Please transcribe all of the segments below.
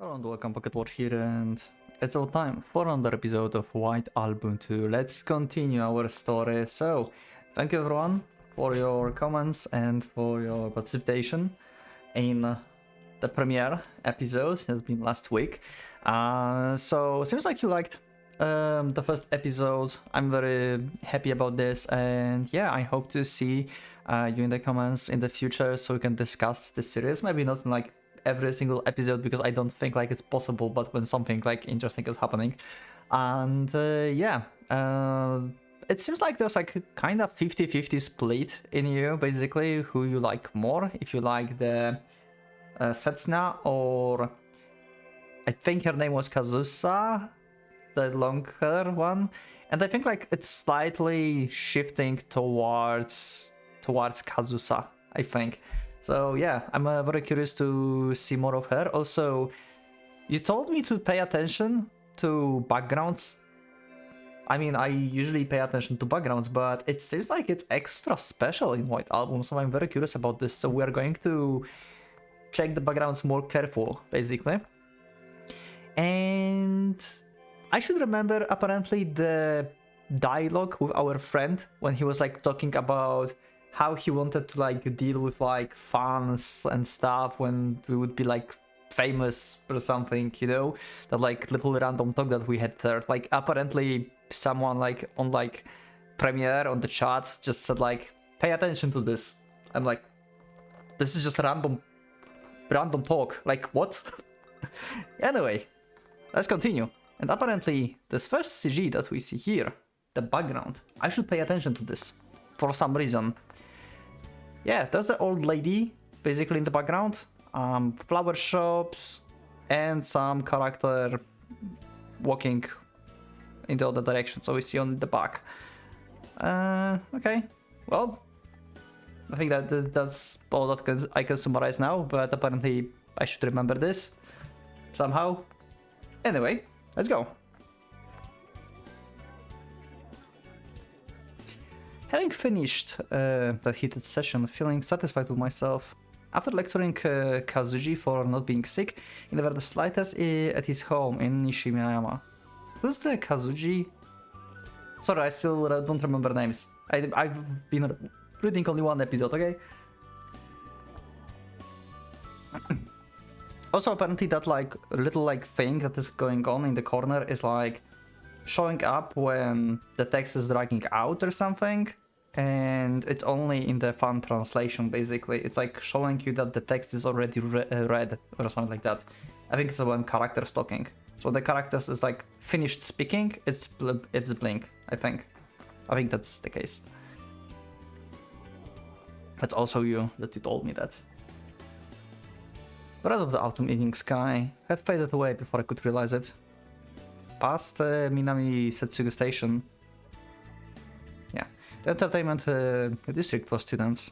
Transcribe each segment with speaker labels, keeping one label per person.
Speaker 1: Hello and welcome, PocketWatch here, and it's our time for another episode of White Album 2. Let's continue our story. So, thank you everyone for your comments and for your participation in the premiere episode. It has been last week. So, seems like you liked the first episode. I'm very happy about this, and yeah, I hope to see you in the comments in the future so we can discuss this series. Maybe not in like every single episode, because I don't think like it's possible, but when something like interesting is happening. And it seems like there's like kind of 50-50 split in you, basically, who you like more. If you like the Setsuna, or I think her name was Kazusa, the long hair one, and I think like it's slightly shifting towards Kazusa, I think. So yeah, I'm very curious to see more of her. Also, you told me to pay attention to backgrounds. I mean, I usually pay attention to backgrounds, but it seems like it's extra special in White Album, so I'm very curious about this. So we're going to check the backgrounds more careful, basically. And I should remember, apparently, the dialogue with our friend when he was like talking about how he wanted to like deal with like fans and stuff when we would be like famous or something, you know, that like little random talk that we had there. Like apparently someone like on like Premiere on the chat just said like, pay attention to this. I'm like, this is just random talk, like what? Anyway, let's continue. And apparently this first CG that we see here, the background, I should pay attention to this for some reason. Yeah, there's the old lady basically in the background, flower shops, and some character walking in the other direction, so we see on the back. Okay, well, I think that's all that I can summarize now, but apparently I should remember this somehow. Anyway, let's go. Having finished that heated session, feeling satisfied with myself, after lecturing Kazuji for not being sick, he never the slightest at his home in Nishimiyama. Who's the Kazuji? Sorry, I still don't remember names. I've been reading only one episode, okay? Also, apparently that like little like thing that is going on in the corner is like showing up when the text is dragging out or something, and it's only in the fan translation, basically. It's like showing you that the text is already read or something like that. I think it's when character's talking. So the characters is like finished speaking, it's blink, I think. I think that's the case. That's also you that you told me that. The rest of the autumn evening sky had faded away before I could realize it. Past Minami Setsugu Station. Yeah, the entertainment district for students.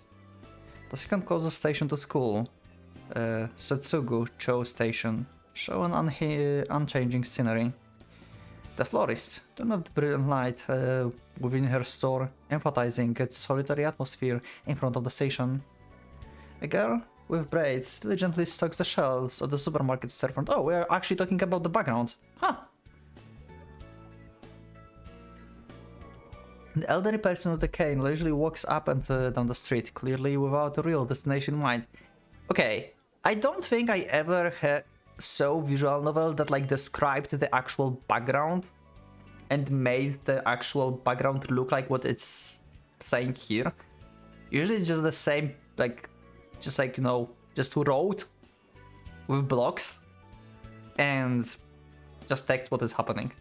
Speaker 1: The second closest station to school, Setsugu Cho Station, show an unchanging scenery. The florist turned off the brilliant light within her store, emphasizing its solitary atmosphere in front of the station. A girl with braids diligently stocks the shelves of the supermarket storefront. Oh, we're actually talking about the background. Huh! The elderly person with the cane leisurely walks up and down the street, clearly without a real destination in mind. Okay, I don't think I ever had so visual novel that like described the actual background and made the actual background look like what it's saying here. Usually it's just the same, like, just like, you know, just road with blocks and just text what is happening.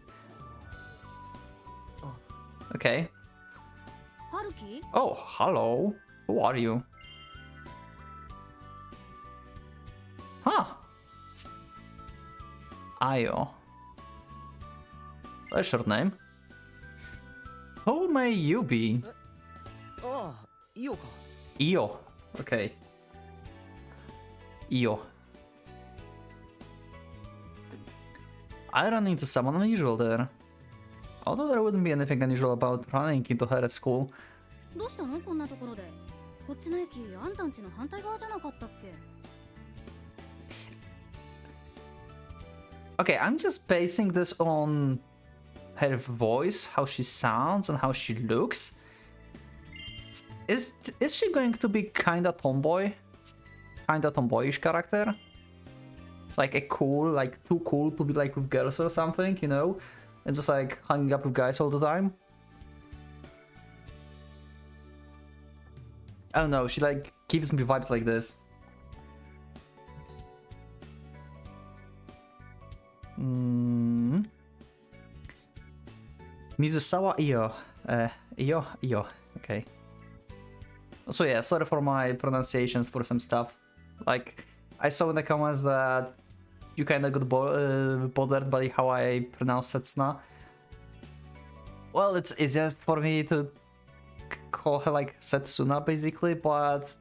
Speaker 1: Okay. Oh, hello. Who are you? Huh. Ayo. That's your name. Who may you be? Io. Okay. Io. I ran into someone unusual there. Although there wouldn't be anything unusual about running into her at school. Okay, I'm just basing this on her voice, how she sounds, and how she looks. Is she going to be kinda tomboy? Kinda tomboyish character? Like a cool, like too cool to be like with girls or something, you know? And just like hanging up with guys all the time? I don't know, she like gives me vibes like this. Mizusawa Iyo. Iyo. Okay. So yeah, sorry for my pronunciations for some stuff. Like, I saw in the comments that you kinda got bothered by how I pronounce Setsuna. Well, it's easier for me to call her like Setsuna basically, but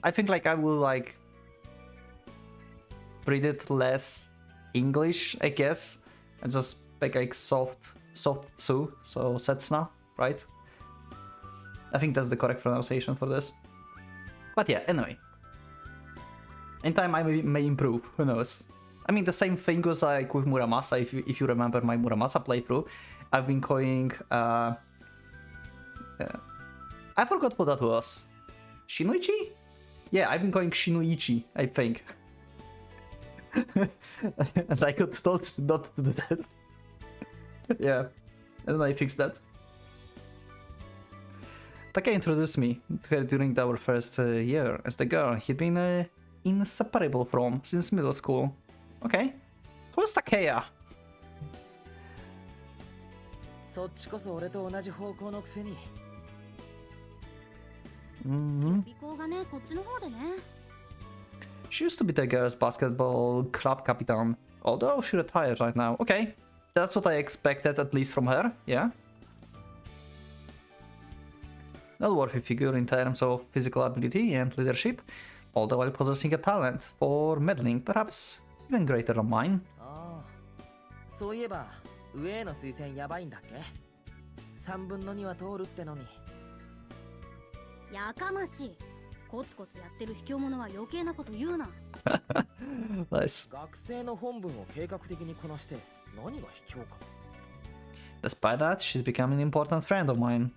Speaker 1: I think like I will like read it less English, I guess, and just make like soft tsu, so Setsuna, right? I think that's the correct pronunciation for this. But yeah, anyway. In time I may improve, who knows. I mean, the same thing was like with Muramasa, if you remember my Muramasa playthrough. I've been calling... I forgot what that was. Shinuichi? Yeah, I've been calling Shinuichi, I think. And I got told not to do that. Yeah, and then I fixed that. Taka introduced me to her during our first year as the girl he'd been inseparable from since middle school. Okay, who's Takeya?
Speaker 2: そっちこそ俺と同じ方向のくせに。
Speaker 3: 予備校がね、こっちの方でね。
Speaker 1: She used to be the girls' basketball club captain, although she retired right now. Okay, that's what I expected, at least from her, yeah. Noteworthy figure in terms of physical ability and leadership, although while possessing a talent for meddling, perhaps even greater than mine.
Speaker 2: ああ、そういえば上への推薦やばいんだっけ？3分の2は通るってのに。
Speaker 3: やかましい。コツコツやってる卑怯者は余計なこと言うな。
Speaker 1: Nice.
Speaker 2: 学生の本分を計画的にこなして何が卑怯か。
Speaker 1: Despite that, she's become an important friend of mine.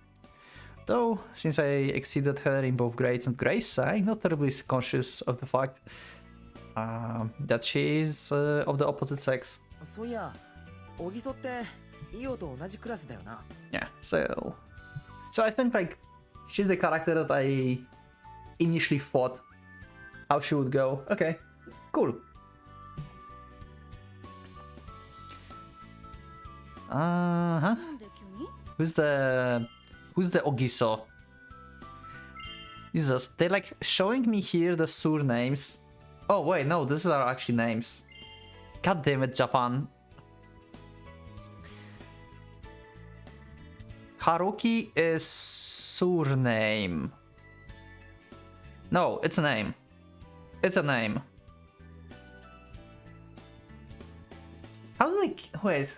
Speaker 1: Though, since I exceeded her in both grades and grace, I'm not terribly conscious of the fact that she is of the opposite sex.
Speaker 2: そういや、小木曽ってイオと同じクラスだよな。
Speaker 1: Yeah, so I think like she's the character that I initially thought how she would go. Okay, cool. Uh-huh. Who's the Ogiso? Jesus, they're like showing me here the surnames. Oh wait, no, these are actually names. God damn it, Japan. Haruki is surname. No, it's a name. It's a name. How do they... Wait.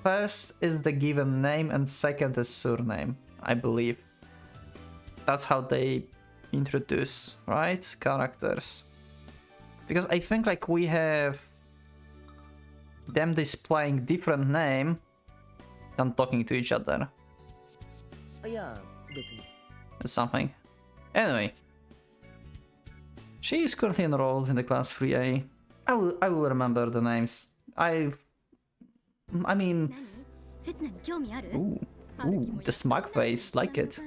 Speaker 1: First is the given name and second is surname, I believe. That's how they introduce, right? Characters. Because I think like we have them displaying different name than talking to each other.
Speaker 2: いや、別に。
Speaker 1: Or something. Anyway. She is currently enrolled in the class 3A. I will remember the names. I mean... Ooh, the smug face, like it.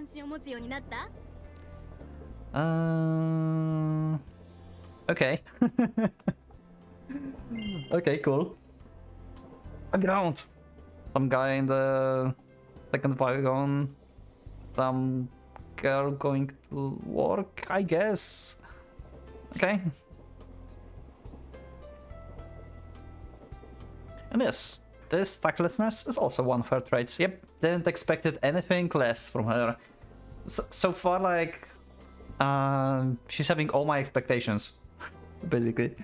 Speaker 1: Okay. Okay, cool. Background. Some guy in the second wagon. Some girl going to work, I guess. Okay. And yes, this tactlessness is also one of her traits. Yep, didn't expect anything less from her. So far, like, she's having all my expectations, basically.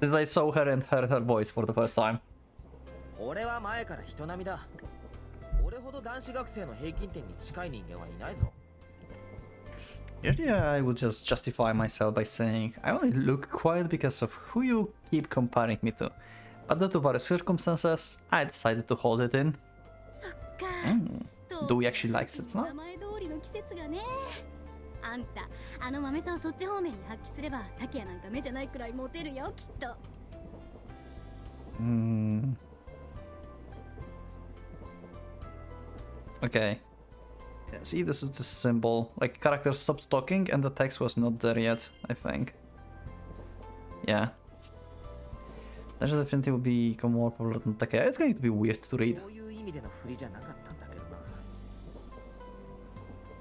Speaker 1: Since I saw her and heard her voice for the first time.
Speaker 2: 俺は前から人並みだ。俺ほど男子学生の平均点に近い人間はいないぞ。
Speaker 1: Usually I would just justify myself by saying I only look quiet because of who you keep comparing me to. But due to various circumstances, I decided to hold it in.
Speaker 3: そっか、
Speaker 1: Do we actually like sets
Speaker 3: 名
Speaker 1: now?
Speaker 3: 前通りの季節がね。あんたあの豆さをそっち方面に発揮すれば竹谷なんか目じゃないくらいモテるよきっと。
Speaker 1: Okay. Yeah, see, this is the symbol. Like, character stopped talking and the text was not there yet, I think. Yeah. That should definitely become more popular than Takea. It's going to be weird to read.
Speaker 2: そういう意味での振りじゃなかったんだけど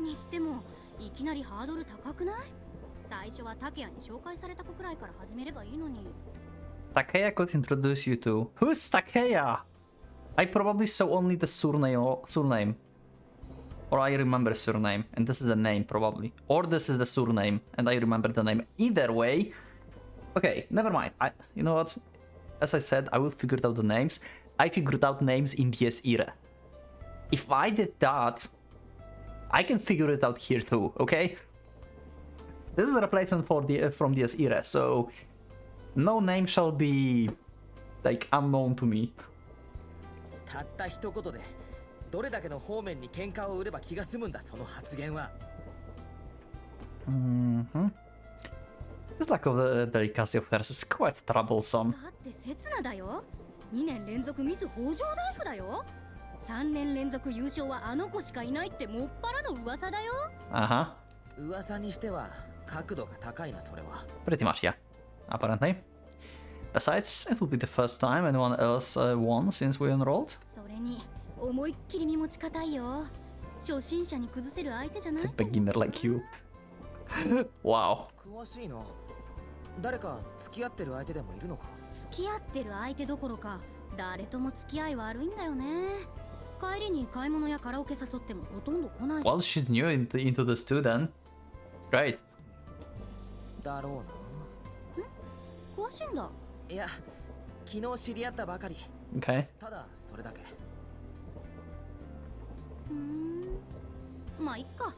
Speaker 2: な。
Speaker 3: にしてもいきなりハードル高くない？最初は竹谷に紹介された子くらいから始めればいいのに。
Speaker 1: Takea could introduce you to... Who's Takea? I probably saw only the surname. Or I remember surname, and this is the name probably. Or this is the surname, and I remember the name. Either way... Okay, never mind. You know what? As I said, I will figure out the names. I figured out names in DS era. If I did that, I can figure it out here too, okay? This is a replacement for from DS era, so no name shall be like unknown to me.
Speaker 2: たった一言でどれだけの方面に喧嘩を売れば気が済むんだ、その発言は。
Speaker 1: This lack of the delicacy of hers is quite troublesome.
Speaker 3: だって刹那だよ。2年連続ミス北条大夫だよ。3年連続優勝はあの子しかいないってもっぱらの噂だよ。
Speaker 1: Uh-huh.
Speaker 2: 噂にしては角度が高いな、それは。
Speaker 1: Pretty much, yeah. Apparently. Besides, it will be the first time anyone else won since we enrolled.
Speaker 3: それに思いっきり身持ち固いよ。初心者に崩せる相手じゃない。
Speaker 1: A beginner like you. Wow.
Speaker 2: 詳しいな。誰か付き合ってる相手でもいるのか。
Speaker 3: 付き合ってる相手どころか誰とも付き合い悪いんだよね。帰りに買い物やカラオケ誘ってもほとんど来ないし。
Speaker 1: Well, she's new into this too then. Great.
Speaker 2: だろうな。
Speaker 3: 詳しいんだ。
Speaker 2: いや、昨日知り合ったばかり。
Speaker 1: Okay.
Speaker 2: ただそれだけ。
Speaker 3: まあいっか。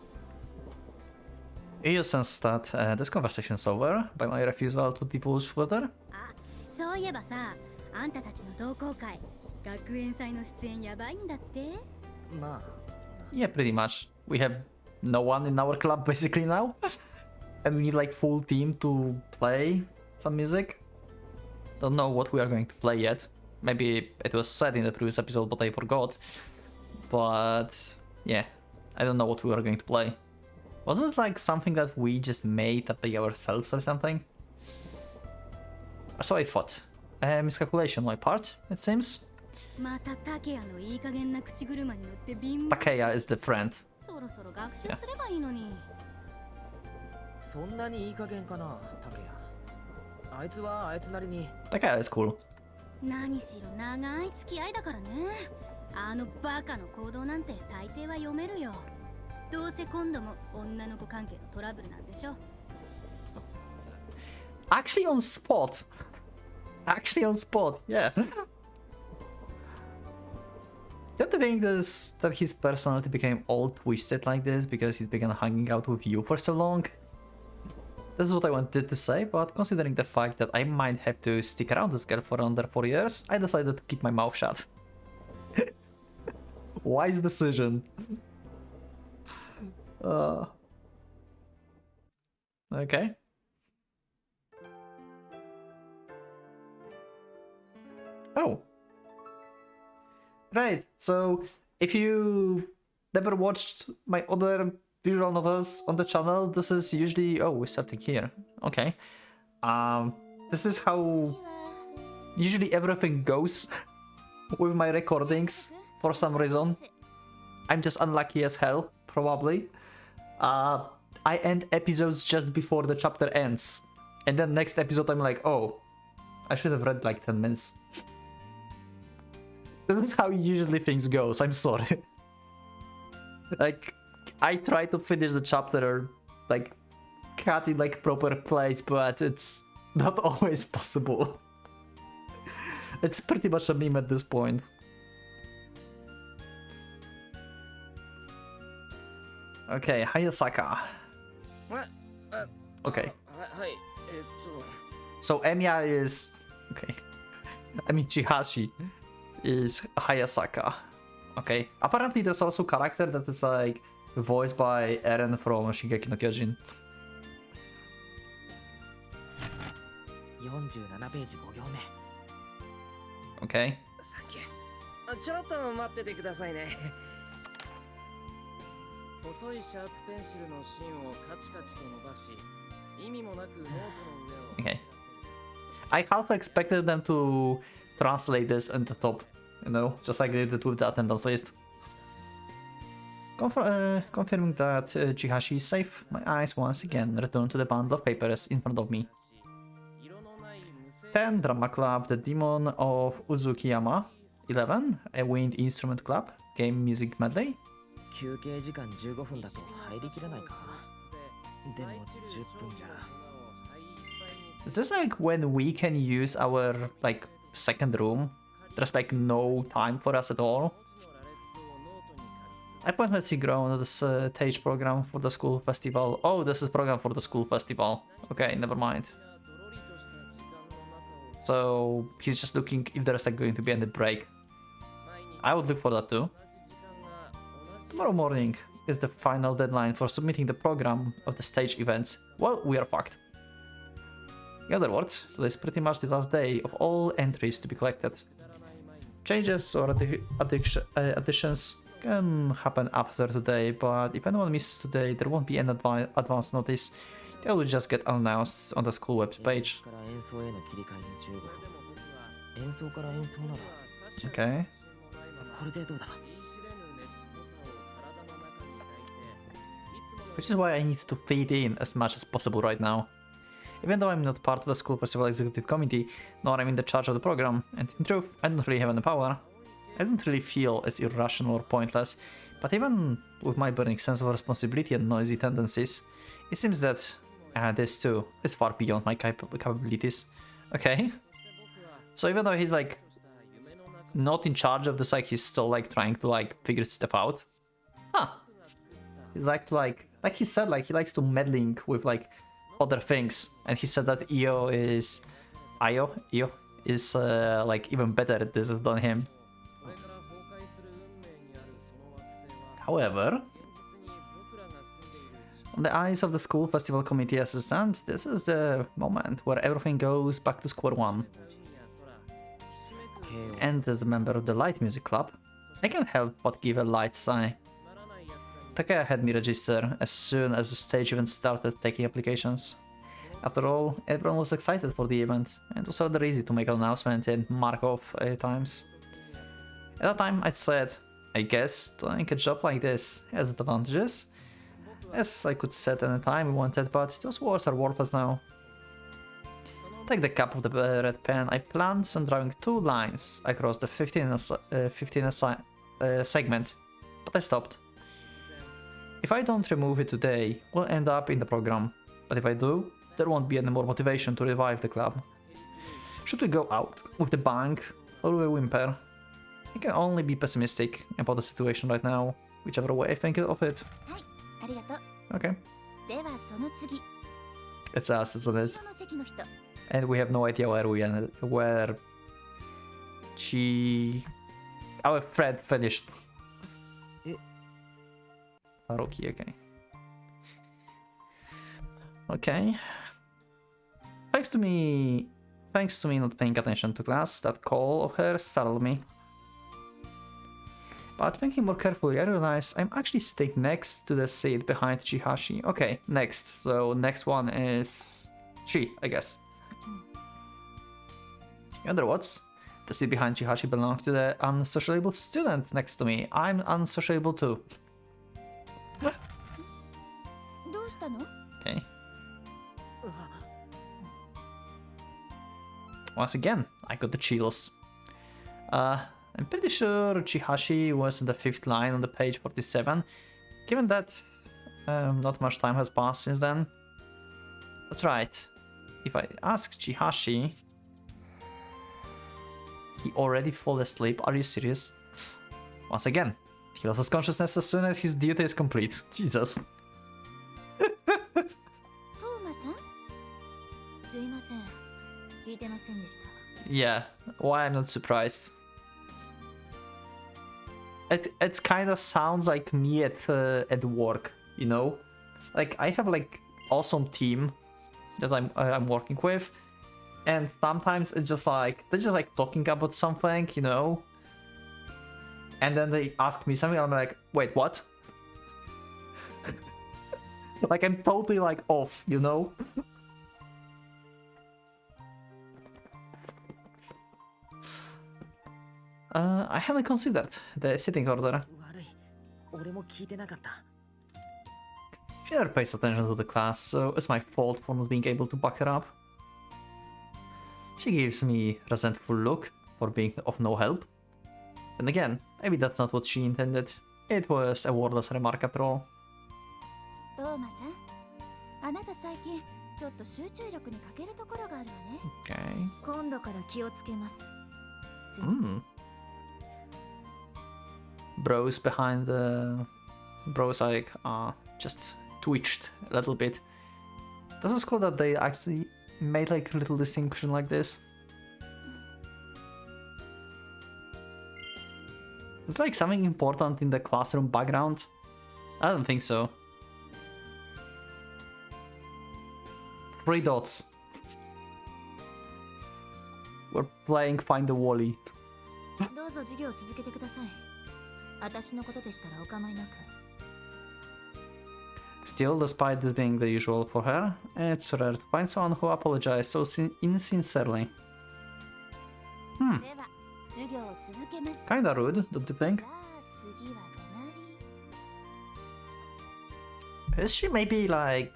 Speaker 1: You sense that this conversation's over by my refusal to divulge further?
Speaker 3: あ、そういえばさ、あんたたちの同好会、学園祭の出演やばいんだって。
Speaker 2: まあ。
Speaker 1: Yeah, pretty much. We have no one in our club basically now. And we need like full team to play some music. Don't know what we are going to play yet. Maybe it was said in the previous episode, but I forgot. But yeah, I don't know what we are going to play. Wasn't it like something that we just made up by ourselves or something? So I thought. Miscalculation on my part, it seems.
Speaker 3: また竹谷のいい加減な口車に乗って貧乏。
Speaker 1: Takea is the friend.
Speaker 3: そろそろ学習すればいいのに。
Speaker 2: そんなにいい加減かな、竹谷。あいつはあいつなりに。
Speaker 1: Takea is cool.
Speaker 3: 何しろ長い付き合いだからね。あのバカの行動なんて大抵は読めるよ。どうせ今度も女の子関係のトラブルなんでしょ。
Speaker 1: Actually on spot. Actually on spot, yeah. Don't you think this that his personality became all twisted like this because he's began hanging out with you for so long? This is what I wanted to say, but considering the fact that I might have to stick around this girl for under 4 years, I decided to keep my mouth shut. Wise decision. Okay. Oh. Right, so if you never watched my other visual novels on the channel, this is usually... Oh, we're starting here. Okay. This is how usually everything goes with my recordings for some reason. I'm just unlucky as hell, probably. I end episodes just before the chapter ends. And then next episode I'm like, oh, I should have read like 10 minutes. This is how usually things goes, I'm sorry. Like, I try to finish the chapter, like, cut in like proper place, but it's not always possible. It's pretty much a meme at this point. Okay, Hayasaka.
Speaker 2: あ
Speaker 1: Okay.
Speaker 2: はい
Speaker 1: So Emiya is... Okay. I mean, Chihashi is Hayasaka. Okay. Apparently there's also a character that is like voiced by Eren from Shingeki no Kyojin.
Speaker 2: 47ページ5行目
Speaker 1: Okay.
Speaker 2: サンキューちょろっと待っててくださいね細いシャープペンシルの芯をカチカチと伸ばし意味もなくノートの上を
Speaker 1: Okay. I half expected them to translate this in the top, you know, just like they did with the attendance list. Confirming that Chihashi is safe, my eyes once again return to the bundle of papers in front of me. 10. Drama Club, The Demon of Uzukiyama. 11. A Wind Instrument Club, Game Music Medley.
Speaker 2: 休憩時間15分だと入りきれないかでも10分じゃ
Speaker 1: Is this like when we can use our like second room? There's like no time for us at all. I appointed Sigro on this stage program for the school festival. Oh, this is program for the school festival. Okay, never mind. So he's just looking if there's like going to be any break. I would look for that too. Tomorrow morning is the final deadline for submitting the program of the stage events. Well, we are fucked. In other words, today is pretty much the last day of all entries to be collected. Changes or additions can happen after today, but if anyone misses today, there won't be an advance notice. They will just get announced on the school web page.
Speaker 2: から演奏への切り替えに15分演奏から演奏なら
Speaker 1: Okay.
Speaker 2: これでどうだ
Speaker 1: Which is why I need to fit in as much as possible right now. Even though I'm not part of the school festival executive committee, nor I'm in the charge of the program, and in truth, I don't really have any power. I don't really feel it's irrational or pointless, but even with my burning sense of responsibility and noisy tendencies, it seems that this too is far beyond my capabilities. Okay. So even though he's like not in charge of this, like he's still like trying to like figure stuff out. Huh. He's like he said, like he likes to meddling with like other things, and he said that Io is like even better at this than him. However, on the eyes of the school festival committee assistant, this is the moment where everything goes back to square one. And as a member of the light music club, I can't help but give a light sigh. Takaya had me register as soon as the stage event started taking applications. After all, everyone was excited for the event, and it was rather easy to make an announcement and mark off times. At that time, I said, I guess doing a job like this has advantages, as I could set any time we wanted, but those words are worthless now. Take the cap of the red pen, I planned on drawing 2 lines across the 15 segment, but I stopped. If I don't remove it today, we'll end up in the program, but if I do, there won't be any more motivation to revive the club. Should we go out with the bang, or will we whimper? I can only be pessimistic about the situation right now, whichever way I think of it. Okay. It's us, isn't it? And we have no idea where our friend finished. Haruki, okay. Okay. Thanks to me not paying attention to class, that call of hers startled me. But thinking more carefully, I realized I'm actually sitting next to the seat behind Chihashi. Okay, next. So next one is Chi, I guess. In other words, the seat behind Chihashi belonged to the unsociable student next to me. I'm unsociable too. Okay. Once again, I got the chills. I'm pretty sure Chihashi was in the 5th line on the page 47, given that not much time has passed since then. That's right. If I ask Chihashi, he already fell asleep. Are you serious? Once again, He loses consciousness as soon as his duty is complete. Jesus.
Speaker 3: トーマさんすいません聞いてませんでした
Speaker 1: Yeah, why I'm not surprised. It kind of sounds like me at work, you know? Like I have like awesome team that I'm working with, and sometimes it's just like they're just like talking about something, you know? And then they ask me something, and I'm like, wait, what? Like I'm totally like off, you know? I haven't considered the sitting order.
Speaker 2: 悪い俺も聞いてなかった
Speaker 1: She never pays attention to the class, so it's my fault for not being able to back her up. She gives me a resentful look for being of no help. Then again, maybe that's not what she intended. It was a wordless remark after all.
Speaker 3: トーマさんあなた最近ちょっと集中力に欠けるところがあるわね
Speaker 1: Okay.
Speaker 3: 今度から気をつけますすいません
Speaker 1: Hmm. Bros behind the... Bros like, just twitched a little bit. This is cool that they actually made like a little distinction like this. Is like something important in the classroom background? I don't think so. 3 dots. We're playing Find the Wally.
Speaker 3: どうぞ授業を続けてください私のことでしたらお構いなく
Speaker 1: Still, despite this being the usual for her, it's rare to find someone who apologizes so insincerely.
Speaker 3: では授業を続けます
Speaker 1: Kinda rude, don't you think?
Speaker 3: じゃあ次は隣
Speaker 1: Is she maybe like,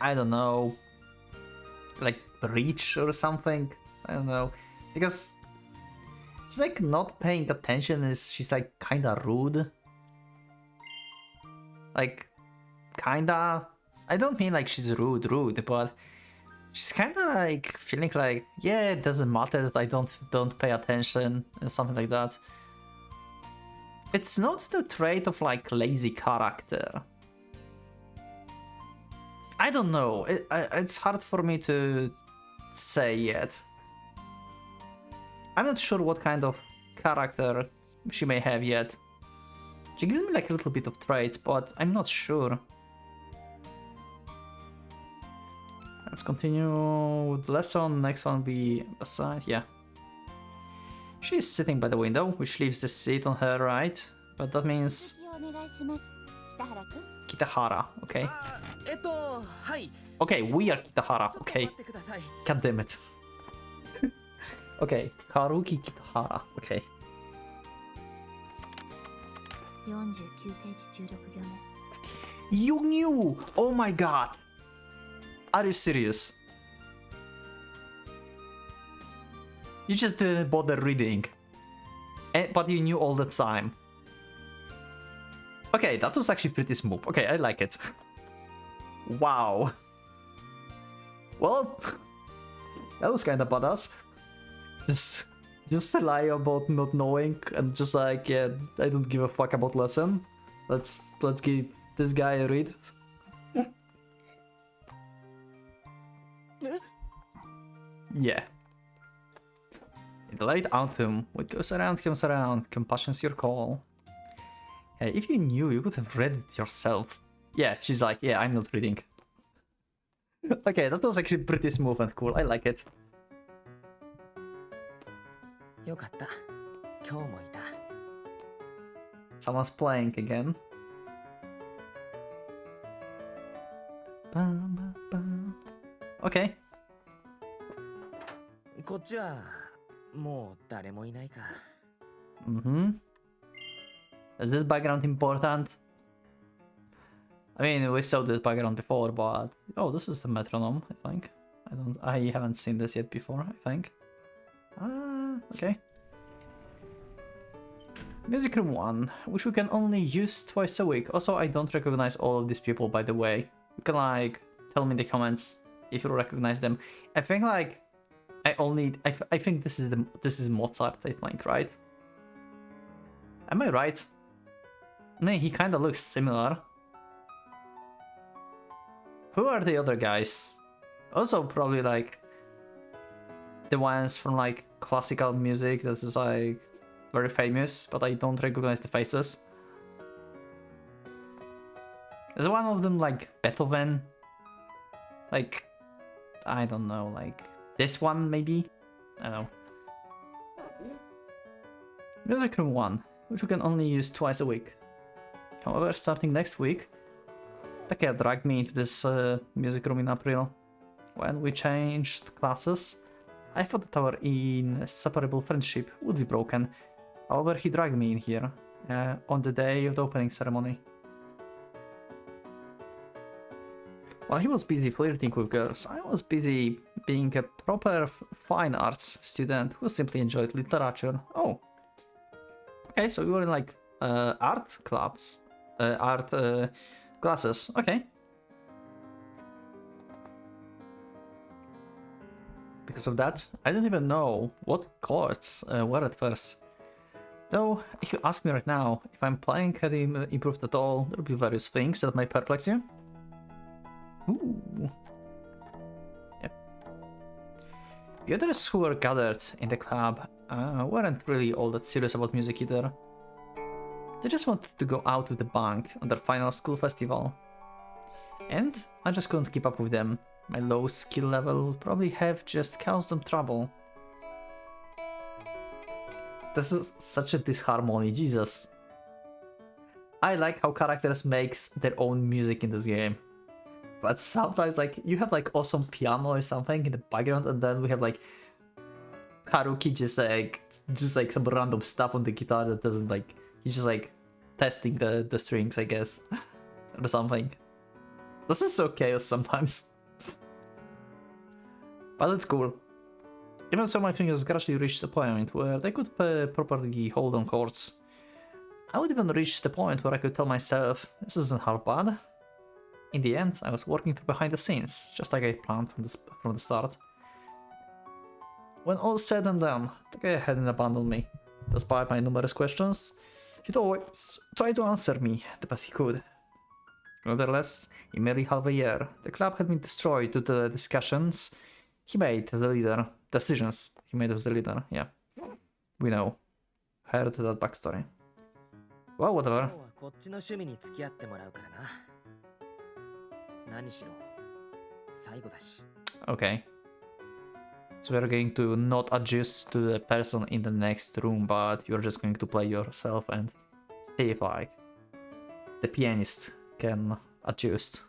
Speaker 1: I don't know, like breach or something? I don't know. Because she's like not paying attention, she's like kinda rude. Like, kinda. I don't mean like she's rude, but she's kinda like feeling like, yeah, it doesn't matter that I don't pay attention or something like that. It's not the trait of like lazy character. I don't know. It's hard for me to say yet. I'm not sure what kind of character she may have yet. She gives me like a little bit of traits, but I'm not sure. Let's continue with the lesson. Next one will be aside. Yeah. She's sitting by the window, which leaves the seat on her right. But that means
Speaker 3: 続きをお願いします北原くん
Speaker 1: Kitahara. Okay.
Speaker 2: はい
Speaker 1: Okay, we are Kitahara.
Speaker 2: ちょっと
Speaker 1: Okay.
Speaker 2: 待ってください
Speaker 1: God damn it. Okay, Haruki Kitahara. Okay.
Speaker 3: 49ページ16行目
Speaker 1: You knew! Oh my god! Are you serious? You just didn't bother reading. But you knew all the time. Okay, that was actually pretty smooth. Okay, I like it. Wow. Well, that was kinda badass. Just a lie about not knowing and just like, yeah, I don't give a fuck about lesson. Let's give this guy a read. Yeah. In the late autumn, what goes around comes around, compassion's your call. Hey, if you knew, you could have read it yourself. Yeah, she's like, yeah, I'm not reading. Okay, that was actually pretty smooth and cool, I like it.
Speaker 2: よかった今日もいた
Speaker 1: Someone's playing again. Okay.
Speaker 2: こっちはもう誰もいないか
Speaker 1: Mm-hmm. Is this background important? I mean, we saw this background before, but oh, this is the metronome. I think. I haven't seen this yet before. I think. Okay. Music room 1, which we can only use twice a week. Also, I don't recognize all of these people, by the way. You can like tell me in the comments if you recognize them. I think like I think this is Mozart. I think, right? Am I right? I mean, he kind of looks similar. Who are the other guys? Also probably like the ones from like classical music that is like very famous, but I don't recognize the faces. Is one of them like Beethoven? Like, I don't know, like this one maybe? I don't know. Music room 1, which we can only use twice a week. However, starting next week, Takea dragged me into this music room in April. When we changed classes, I thought that our inseparable friendship would be broken. However, he dragged me in here on the day of the opening ceremony. While he was busy flirting with girls, I was busy being a proper fine arts student who simply enjoyed literature. Oh. Okay, so we were in like art clubs, art classes. Okay. Because of that, I don't even know what chords were at first. Though, if you ask me right now if I'm playing had improved at all, there will be various things that might perplex you. Ooh. Yep. The others who were gathered in the club weren't really all that serious about music either. They just wanted to go out with a bang on their final school festival. And I just couldn't keep up with them. My low skill level would probably have just caused them trouble. This is such a disharmony, Jesus. I like how characters make their own music in this game. But sometimes like you have like awesome piano or something in the background, and then we have like Haruki just like some random stuff on the guitar that doesn't like, he's just like testing the strings, I guess. Or something. This is so chaos sometimes. But it's cool. Even so, my fingers gradually reached the point where they could properly hold on chords. I would even reach the point where I could tell myself, this isn't half bad. In the end, I was working from behind the scenes, just like I planned from the start. When all said and done, the guy hadn't abandoned me. Despite my numerous questions, he'd always try to answer me the best he could. Nevertheless, in merely half a year, the club had been destroyed due to the discussions he made as the leader. Decisions he made as the leader, yeah. We know. Heard that backstory. Well, whatever. Okay. So we're going to not adjust to the person in the next room, but you're just going to play yourself and see if like the pianist can adjust.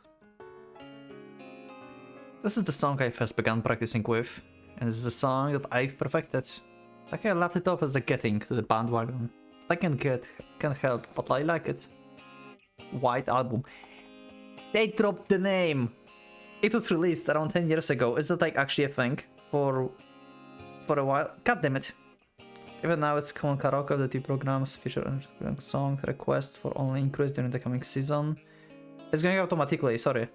Speaker 1: This is the song I first began practicing with, and this is the song that I've perfected. Like I laughed it off as a getting to the bandwagon. I can't help, but I like it. White Album. They dropped the name! It was released around 10 years ago. Is that like actually a thing for a while? God damn it. Even now it's common karaoke of the TV programs feature a song requests for only increase during the coming season. It's going automatically, sorry.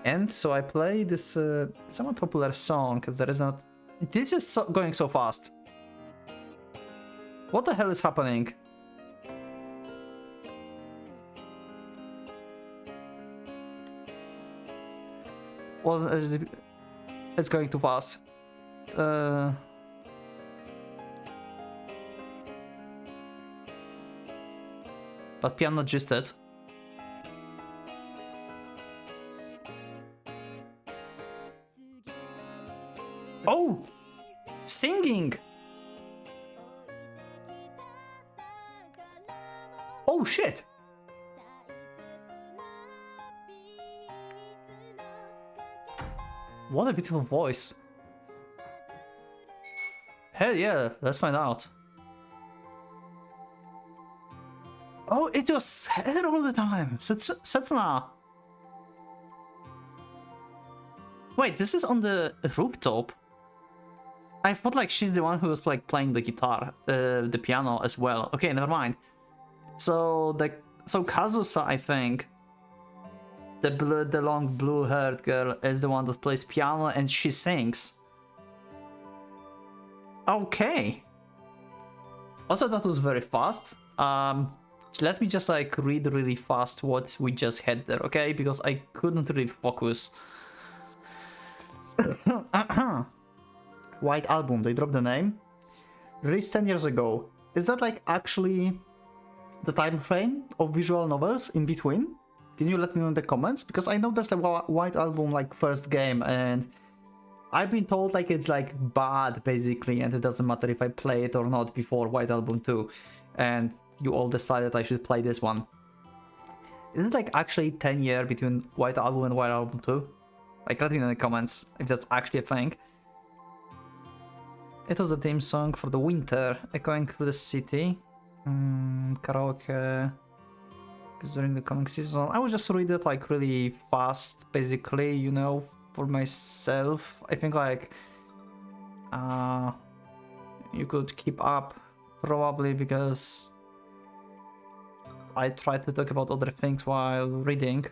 Speaker 1: And so I play this somewhat popular song, because there is not... This is going so fast. What the hell is happening? It's going too fast. But piano adjusted. Oh! Singing! Oh shit! What a beautiful voice. Hell yeah, let's find out. Oh, it was her all the time. Setsuna. Wait, this is on the rooftop. I thought like she's the one who was like playing the guitar, the piano as well. Okay, never mind. So Kazusa, I think, the long blue-haired girl is the one that plays piano and she sings. Okay, Also, that was very fast. Let me just like read really fast what we just had there, okay? Because I couldn't really focus. White Album, they dropped the name. Released 10 years ago. Is that like actually the time frame of visual novels in between? Can you let me know in the comments? Because I know there's a White Album like first game, and I've been told like it's like bad basically, and it doesn't matter if I play it or not before White Album 2, and you all decided I should play this one. Isn't it like actually 10 years between White Album and White Album 2? Like, let me know in the comments if that's actually a thing. It was the theme song for the winter, echoing through the city. Karaoke. Because during the coming season, I will just read it like really fast, basically, you know, for myself. I think like you could keep up probably, because I tried to talk about other things while reading,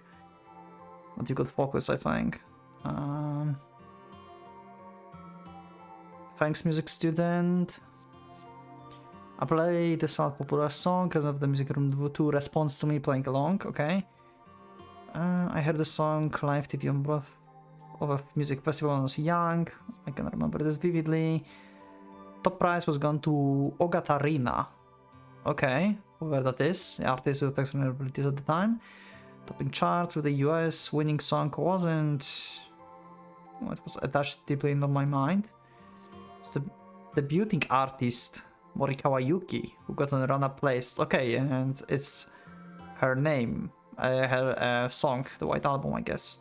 Speaker 1: but you could focus, I think. Thanks, music student. I play the sound popular song because of the music room 2 responds to me playing along, okay. I heard the song live TV on both of a music festival when I was young. I can remember this vividly. Top prize was gone to Ogatarina. Okay, whoever that is. The artist with excellent abilities at the time. Topping charts with the US. Winning song wasn't what was attached deeply into my mind. It's the debuting artist Morikawa Yuki, who got on a run-up place. Okay, and it's her name, her song, the White Album, I guess.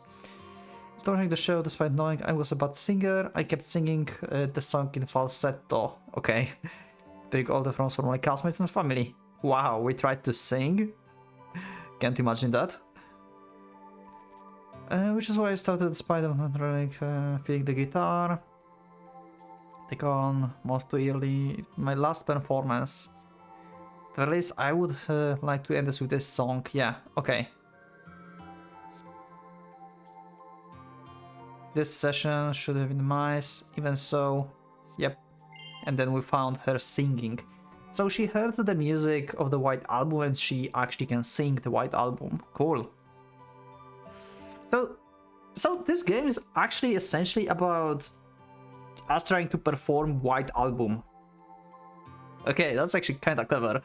Speaker 1: During the show, despite knowing I was a bad singer, I kept singing the song in falsetto. Okay, big all the friends from my classmates and family. Wow, we tried to sing. Can't imagine that. Which is why I started, despite of not really feeling the guitar. Take on most too early. My last performance. At least I would like to end this with this song. Yeah, okay. This session should have been nice. Even so, yep. And then we found her singing. So she heard the music of the White Album and she actually can sing the White Album. Cool. So this game is actually essentially about us trying to perform White Album. Okay, that's actually kind of clever.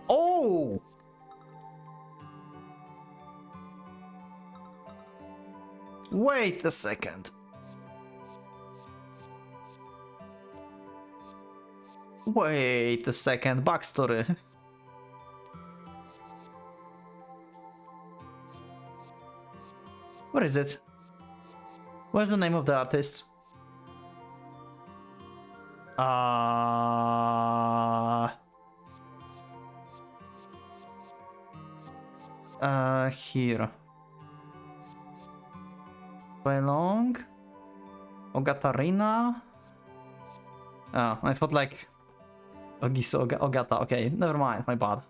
Speaker 1: Oh! Wait a second. Wait a second, backstory. What is it? What's the name of the artist? Here. Play long. Ogatarina. Oh, I thought like Ogata. Okay, never mind, my bad.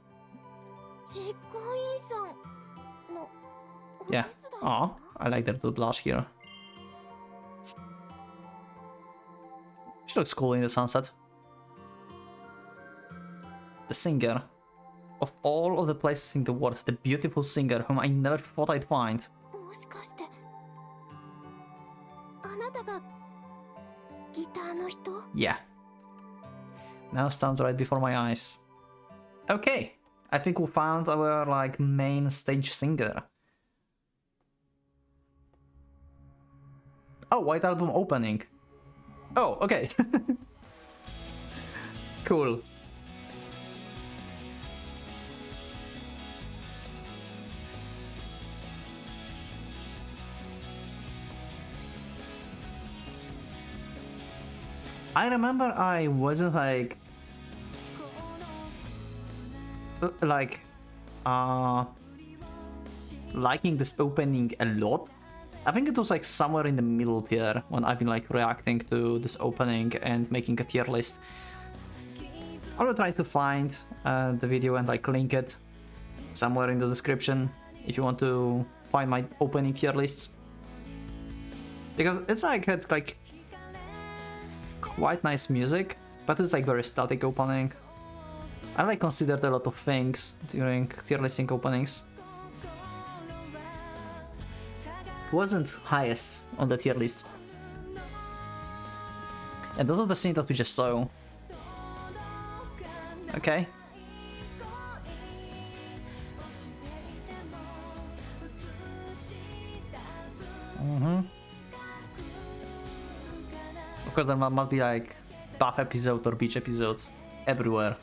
Speaker 1: Yeah. Oh, I like that doublage here. She looks cool in the sunset. The singer. Of all of the places in the world, the beautiful singer whom I never thought I'd find. Yeah. Now stands right before my eyes. Okay, I think we found our like main stage singer. Oh, White Album opening. Oh, okay. Cool. I remember I wasn't liking this opening a lot. I think it was like somewhere in the middle tier when I've been like reacting to this opening and making a tier list. I will try to find the video and like link it somewhere in the description if you want to find my opening tier lists. Because it's like had like quite nice music, but it's like very static opening. I like considered a lot of things during tier listing openings. Wasn't highest on the tier list. And this is the scene that we just saw. Okay. Of course, there must be like buff episode or beach episodes everywhere.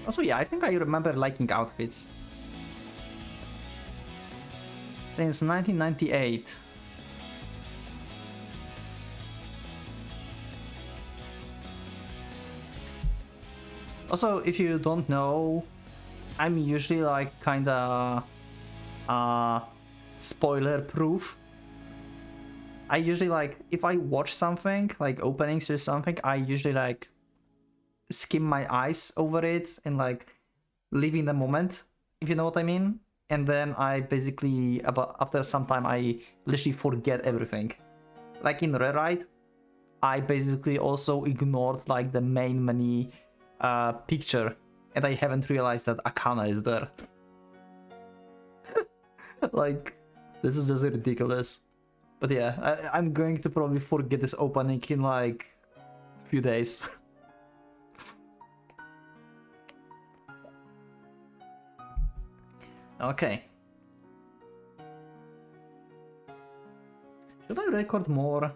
Speaker 1: Also, yeah, I think I remember liking outfits since 1998. Also, if you don't know, I'm usually like kinda spoiler proof. I usually like, if I watch something like openings or something, I usually like skim my eyes over it and like live in the moment, if you know what I mean. And then I basically, after some time, I literally forget everything. Like in Rewrite, I basically also ignored like the main menu picture, and I haven't realized that Akana is there. Like, this is just ridiculous. But yeah, I'm going to probably forget this opening in like a few days. Okay. Should I record more?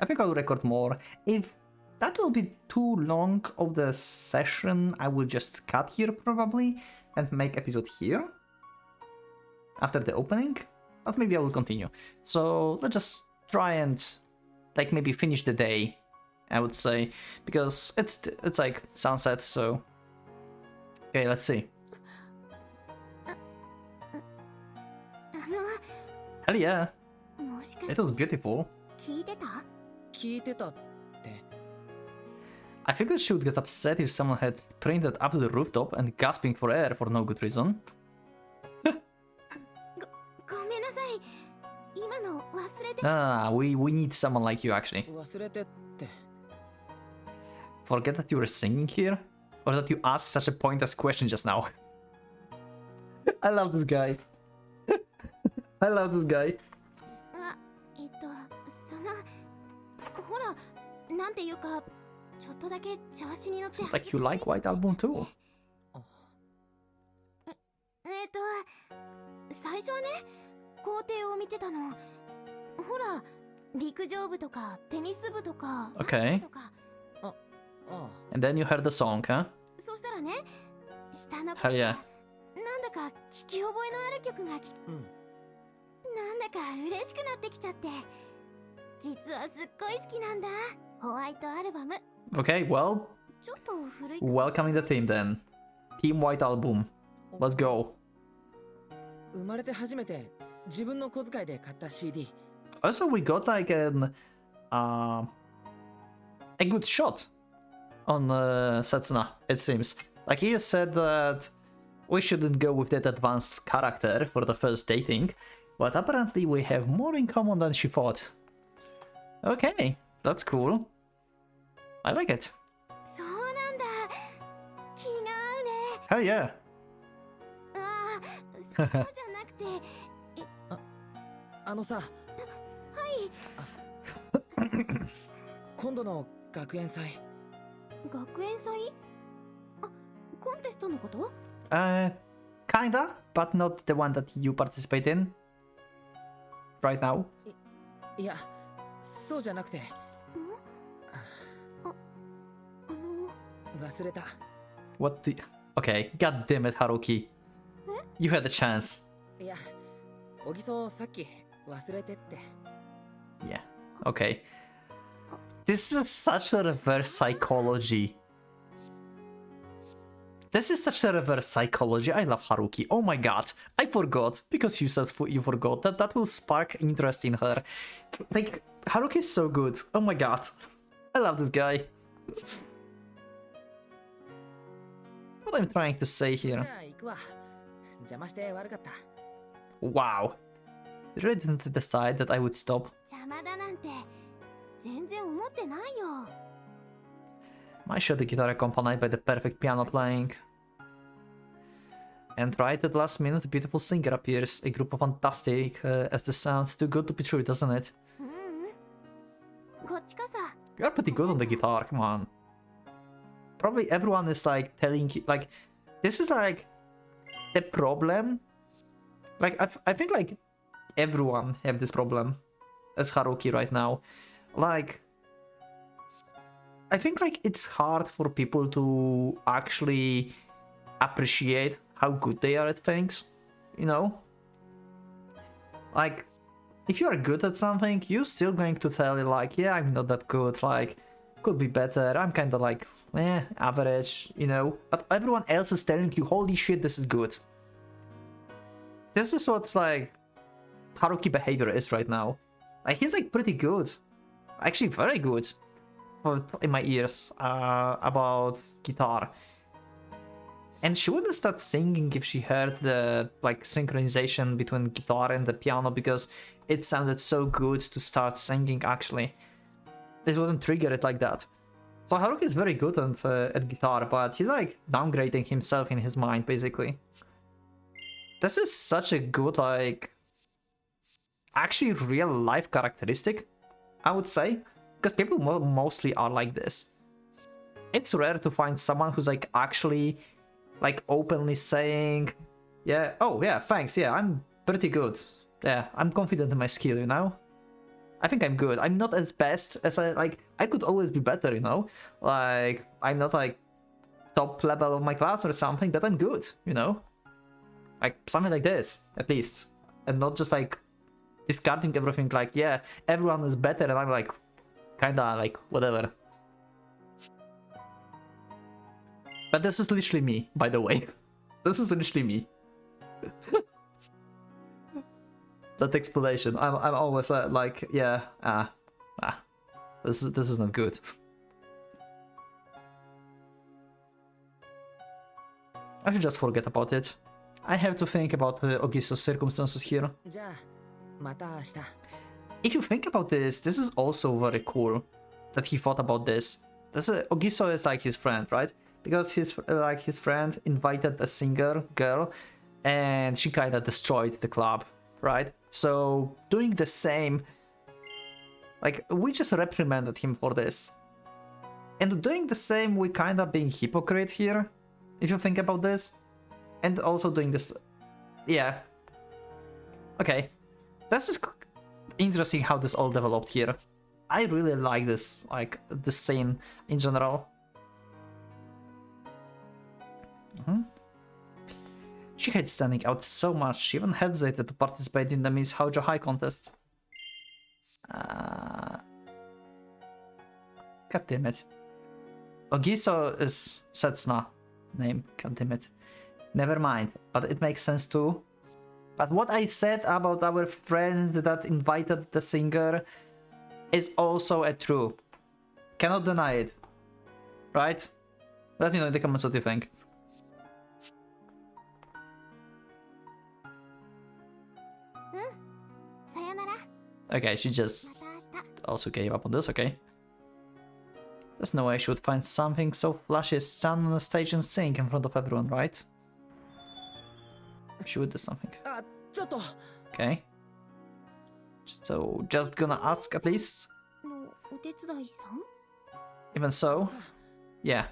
Speaker 1: I think I'll record more. If that will be too long of the session, I will just cut here probably and make episode here after the opening. But maybe I will continue. So let's just try and like maybe finish the day, I would say, because it's like sunset. So okay, let's see. Hell yeah, it was beautiful.
Speaker 2: 聞いてたって
Speaker 1: I figured she would get upset if someone had sprinted up to the rooftop and gasping for air for no good reason.
Speaker 3: ごめんなさい。今の忘れて。
Speaker 1: Nah, we need someone like you actually.
Speaker 2: 忘れてって
Speaker 1: Forget that you were singing here? Or that you asked such a pointless question just now? I love this guy. I love this guy.
Speaker 3: あ、そのほら、なんていうか、ちょっとだけ調子に乗って。
Speaker 1: Sounds like you like White Album too.
Speaker 3: 最初はね、工程を見てたの。ほら、陸上部とかテニス部とか。
Speaker 1: Okay.
Speaker 3: とか。
Speaker 1: And then you heard the song, huh?
Speaker 3: そしたらね、下の
Speaker 1: Hell yeah.
Speaker 3: なんだか聞き覚えのある曲がなんだか嬉しくなってきちゃって。実はすっごい好きなんだ。ホワイトアルバム。
Speaker 1: Okay, well,
Speaker 3: ちょっと古い。
Speaker 1: welcome in the team then. Team White Album. Let's go.
Speaker 2: 生まれて初めて自分の小遣いで買った CD
Speaker 1: Also, we got like a good shot on Setsuna, it seems. Like he said that we shouldn't go with that advanced character for the first dating, but apparently we have more in common than she thought. Okay, that's cool. I like it.
Speaker 3: そうなんだ。気が合うね。
Speaker 1: Hell yeah.
Speaker 3: ああ、そうじゃなくて。
Speaker 2: あのさ
Speaker 3: はい。
Speaker 2: 今度の学園祭
Speaker 3: 学園祭？あ、コンテストのこと？
Speaker 1: Kinda, but not the one that you participate in right now.
Speaker 2: いやそうじゃなくて忘れた
Speaker 1: What the... Okay, god damn it, Haruki. You had a chance.
Speaker 2: いや小木曽さっき忘れてって
Speaker 1: Yeah, okay. This is such a reverse psychology. This is such a reverse psychology. I love Haruki. Oh my god. I forgot. Because you said you forgot. That will spark interest in her. Like, Haruki is so good. Oh my god. I love this guy. What I'm trying to say
Speaker 2: じ
Speaker 1: here.
Speaker 2: ゃあ行くわ。邪魔して悪かった。
Speaker 1: Wow. You really didn't decide that I would stop.
Speaker 3: 邪魔だなんて全然思ってないよ。
Speaker 1: I showed the guitar accompanied by the perfect piano playing. And right at the last minute, a beautiful singer appears. A group of fantastic as the sounds too good to be true, doesn't it?
Speaker 3: ううんこっちこそ。
Speaker 1: You're pretty good on the guitar, come on. Probably everyone is like telling you, like, this is like the problem. Like, I think like everyone have this problem as Haruki right now. Like, I think like it's hard for people to actually appreciate how good they are at things, you know? Like, if you are good at something, you're still going to tell it like, yeah, I'm not that good, like, could be better, I'm kind of like, average, you know? But everyone else is telling you, holy shit, this is good. This is what, like, Haruki behavior is right now. Like, he's, like, pretty good. Actually, very good. In my ears, about guitar. And she wouldn't start singing if she heard the, like, synchronization between guitar and the piano, because it sounded so good to start singing, actually. It wouldn't trigger it like that. So Haruki is very good at guitar, but he's like downgrading himself in his mind, basically. This is such a good, like, actually real life characteristic, I would say, because people mostly are like this. It's rare to find someone who's like actually like openly saying, yeah, oh yeah, thanks, yeah, I'm pretty good. Yeah, I'm confident in my skill, you know? I think I'm good. I'm not as best as I could always be better, you know? Like, I'm not like top level of my class or something, but I'm good, you know? Like, something like this, at least. And not just like discarding everything like, yeah, everyone is better and I'm like, kinda like, whatever. But this is literally me, by the way. This is literally me. That explanation. I'm always like, yeah, this is not good. I should just forget about it. I have to think about Ogiso's circumstances here.
Speaker 2: じゃあまた明日。
Speaker 1: If you think about this, this is also very cool that he thought about this. Ogiso is like his friend, right? Because his friend invited a singer girl, and she kind of destroyed the club, right? So doing the same, like, we just reprimanded him for this, and doing the same, we kind of being hypocrite here, if you think about this, and also doing this, yeah. Okay, this is interesting how this all developed here. I really like this, like, the scene in general. She hates standing out so much, she even hesitated to participate in the Miss Houjo High contest. God damn it. Ogiso is Setsuna name, god damn it. Never mind, but it makes sense too. But what I said about our friend that invited the singer is also a true. Cannot deny it. Right? Let me know in the comments what you think. Okay, she just also gave up on this, okay. There's no way she would find something so flashy as stand on the stage and sing in front of everyone, right? She would do something.
Speaker 2: あ、ちょっと。
Speaker 1: Okay. So, just gonna ask at least?
Speaker 3: のお手伝いさん？
Speaker 1: Even so? Yeah.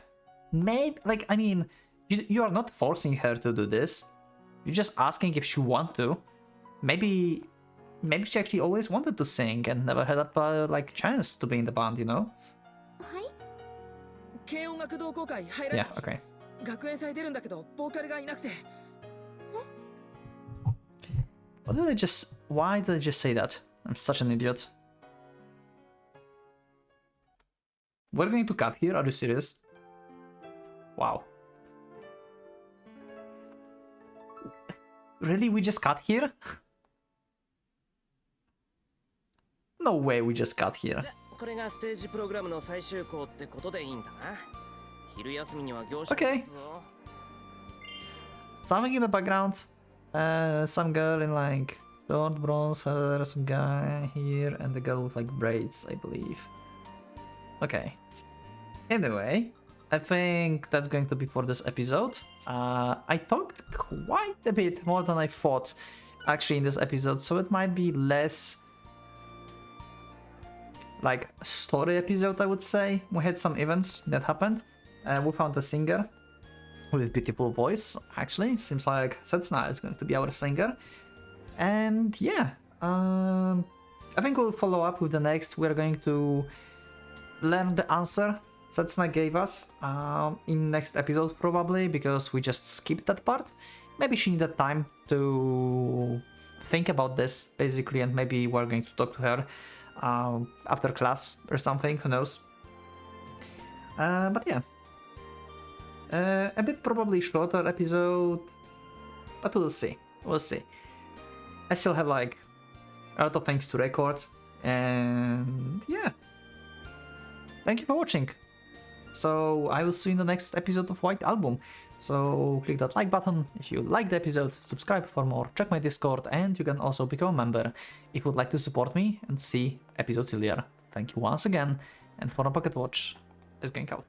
Speaker 1: Maybe, like, I mean, you are not forcing her to do this. You're just asking if she want to. Maybe she actually always wanted to sing and never had a like chance to be in the band, you know?
Speaker 3: はい。
Speaker 2: 軽音楽同好会入らない。
Speaker 1: Yeah, okay.
Speaker 2: 学園祭出るんだけどボーカルがいなくて。
Speaker 1: Why did I just say that? I'm such an idiot. We're going to cut here, are you serious? Wow. Really? We just cut here? No way we just got here.
Speaker 2: これがステージプログラムの最終稿ってことでいいんだな。昼休みには業者
Speaker 1: Okay. Something in the background. Some girl in like short bronze hair, some guy here, and the girl with like braids, I believe. Okay. Anyway, I think that's going to be for this episode. I talked quite a bit more than I thought actually in this episode, so it might be less like story episode, I would say. We had some events that happened. We found a singer with a beautiful voice, actually. Seems like Setsuna is going to be our singer. And yeah, I think we'll follow up with the next. We're going to learn the answer Setsuna gave us in next episode probably, because we just skipped that part. Maybe she needed time to think about this, basically, and maybe we're going to talk to her after class or something, who knows. But yeah, a bit probably shorter episode, but we'll see. I still have like a lot of things to record, and yeah, thank you for watching. So I will see you in the next episode of White Album. So click that like button if you liked the episode, subscribe for more, check my Discord, and you can also become a member if you would like to support me and see episodes earlier. Thank you once again, and for a Pocket Watch is going out.